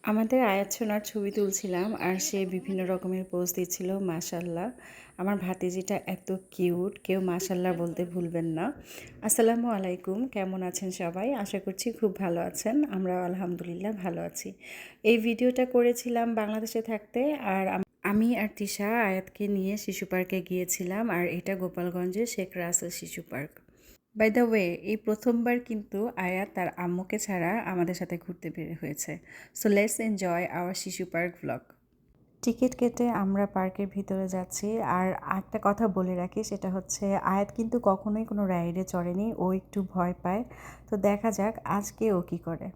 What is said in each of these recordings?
আমাদের আয়াত সোনার ছবি তুলছিলাম আর সে বিভিন্ন রকমের পোজ দিচ্ছিল। মাশাল্লাহ, আমার ভাতিজিটা এত কিউট, কেউ মাশাল্লাহ বলতে ভুলবেন না। আসসালামু আলাইকুম, কেমন আছেন সবাই? আশা করছি খুব ভালো আছেন। আমরা আলহামদুলিল্লাহ ভালো আছি। এই ভিডিওটা করেছিলাম বাংলাদেশে থাকতে, আর আমি আর তিশা আয়াতকে নিয়ে শিশু পার্কে গিয়েছিলাম, আর এটা গোপালগঞ্জের শেখ রাসেল শিশু পার্ক। বাই দ্য ওয়ে, এই প্রথমবার কিন্তু আয়াত তার আম্মুকে ছাড়া আমাদের সাথে ঘুরতে বের হয়েছে। সো লেটস এনজয় আওয়ার শিশু পার্ক ভ্লগ। টিকিট কেটে আমরা পার্কের ভিতরে যাচ্ছি। আর একটা কথা বলে রাখি, সেটা হচ্ছে আয়াত কিন্তু কখনোই কোনো রাইডে চড়েনি, ও একটু ভয় পায়। তো দেখা যাক আজকে ও কী করে।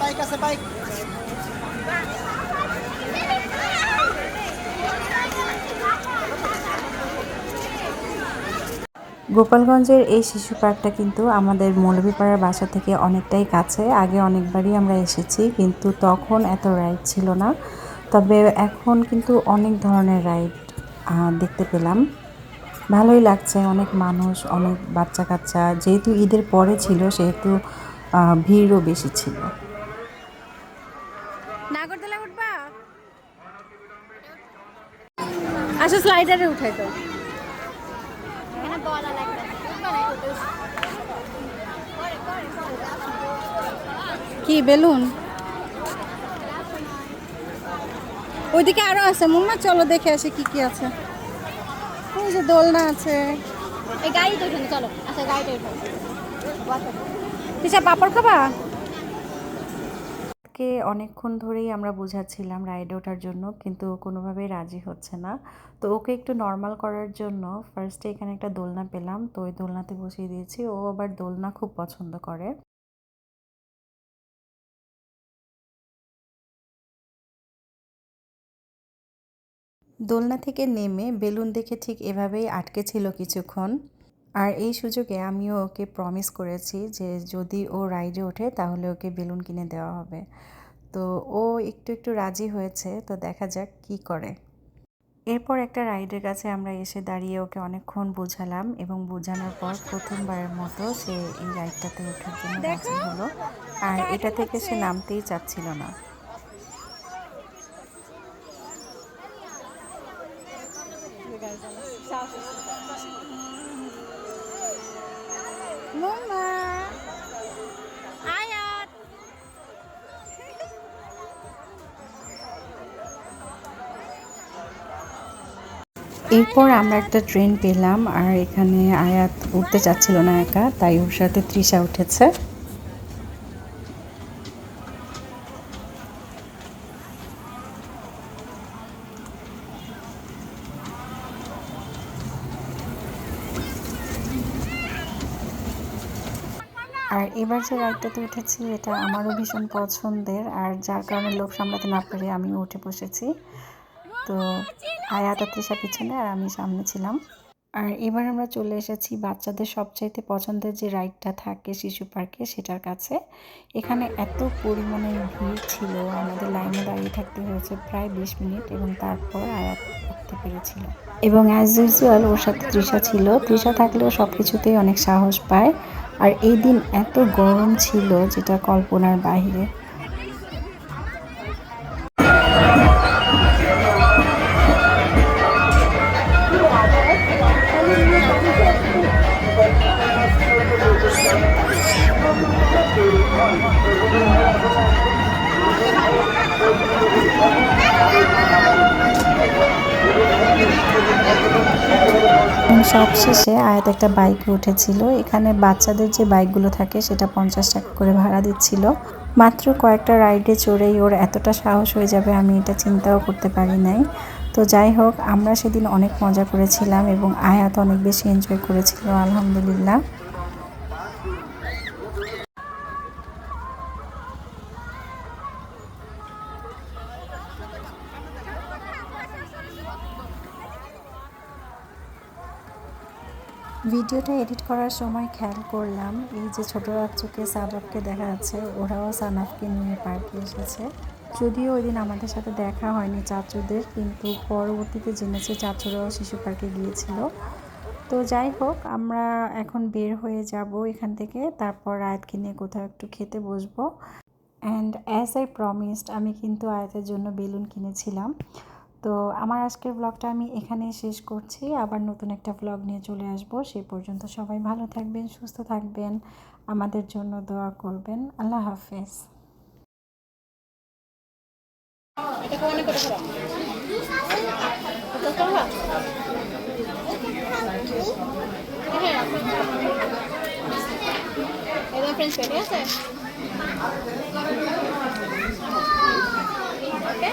বাইক আছে বাইক। গোপালগঞ্জের এই শিশু পার্কটা কিন্তু আমাদের মৌলভীপাড়ার বাসা থেকে অনেকটাই কাছে। আগে অনেকবারই আমরা এসেছি, কিন্তু তখন এত রাইড ছিল না। তবে এখন কিন্তু অনেক ধরনের রাইড দেখতে পেলাম। ভালোই লাগছে, অনেক মানুষ, অনেক বাচ্চা কাচ্চা। যেহেতু ঈদের পরে ছিল সেহেতু ভিড়ও বেশি ছিল। নাগরদোলা উঠবা? আচ্ছা, স্লাইডারে উঠাই তো। এখানে বলা লাগবে কি বেলুন? ওইদিকে আরো আছে মুম্মা, চলো দেখে আসি কি কি আছে। ওই যে দোলনা আছে। এই গাড়িটা ওখানে চলো। আচ্ছা, গাড়িটা ওঠো। তিশা পাপড় খাবা? কে অনেকক্ষণ ধরেই আমরা বোঝাচ্ছিলাম রাইডে ওঠার জন্য, কিন্তু কোনোভাবেই রাজি হচ্ছে না। তো ওকে একটু নর্মাল করার জন্য ফার্স্টে এখানে একটা দোলনা পেলাম, তো ওই দোলনাতে বসিয়ে দিয়েছি। ও আবার দোলনা খুব পছন্দ করে। দোলনা থেকে নেমে বেলুন দেখে ঠিক এভাবেই আটকে ছিল কিছুক্ষণ। আর এই সুযোগে আমিও ওকে প্রমিস করেছি যে যদি ও রাইডে ওঠে তাহলে ওকে বেলুন কিনে দেওয়া হবে। তো ও একটু একটু রাজি হয়েছে, তো দেখা যাক কি করে। এরপর একটা রাইডের কাছে আমরা এসে দাঁড়িয়ে ওকে অনেকক্ষণ বোঝালাম, এবং বোঝানোর পর প্রথমবারের মতো সে এই রাইডটাতে ওঠার জন্য রাজি হলো। আর এটা থেকে সে নামতেই চাচ্ছিল না। মুম্মা, আয়াত। এরপর আমরা একটা ট্রেন পেলাম, আর এখানে আয়াত উঠতে চাচ্ছিল না একা, তাই ওর সাথে তৃষা উঠেছে। আর এবার যে রাইডটাতে উঠেছি এটা আমারও ভীষণ পছন্দের, আর যার কারণে লোভ সামলাতে না পেরে আমিও উঠে বসেছি। তো আয়াত আর তৃষা পিছনে আর আমি সামনে ছিলাম। আর এবার আমরা চলে এসেছি বাচ্চাদের সবচাইতে পছন্দের যে রাইডটা থাকে শিশু পার্কে, সেটার কাছে। এখানে এত পরিমাণে ভিড় ছিল, আমাদের লাইনে দাঁড়িয়ে থাকতে হয়েছে প্রায় 20 মিনিট, এবং তারপর আয়াত উঠতে পেরেছিল। এবং অ্যাজ ইউজুয়াল ওর সাথে তৃষা ছিল। তৃষা থাকলেও সব কিছুতেই অনেক সাহস পায়। আর এই দিন এত গরম ছিল যেটা কল্পনার বাইরে। সবশেষে আয়াত একটা বাইকে উঠেছিল। এখানে বাচ্চাদের যে বাইকগুলো থাকে সেটা 50 টাকা করে ভাড়া দিচ্ছিল। মাত্র কয়েকটা রাইডে চড়েই ওর এতটা সাহস হয়ে যাবে আমি এটা চিন্তাও করতে পারি নাই। তো যাই হোক, আমরা সেদিন অনেক মজা করেছিলাম এবং আয়াত অনেক বেশি এনজয় করেছিল আলহামদুলিল্লাহ। ভিডিওটা এডিট করার সময় খেয়াল করলাম এই যে ছোট বাচ্চাকে সাদাবকে দেখা যাচ্ছে, ওরাও সানাফকে নিয়ে পার্কে এসেছে। যদিও ওই দিন আমাদের সাথে দেখা হয়নি চাচুদের, কিন্তু পরবর্তীতে জেনেছি চাচুরাও শিশু পার্কে গিয়েছিল। তো যাই হোক, আমরা এখন বের হয়ে যাব এখান থেকে, তারপর আয়াতকে নিয়ে কোথাও একটু খেতে বসবো। অ্যান্ড অ্যাজ আই প্রমিসড, আমি কিন্তু আয়াতের জন্য বেলুন কিনেছিলাম। তো আমার আজকের ব্লগটা আমি এখানেই শেষ করছি। আবার নতুন একটা ব্লগ নিয়ে চলে আসবো। সেই পর্যন্ত সবাই ভালো থাকবেন, সুস্থ থাকবেন, আমাদের জন্য দোয়া করবেন। আল্লাহ হাফেজ। এটা কোনে করে খারাপ এটা খাওয়া হ্যাঁ এটা ফ্রেঞ্চ ফ্রাই আছে ওকে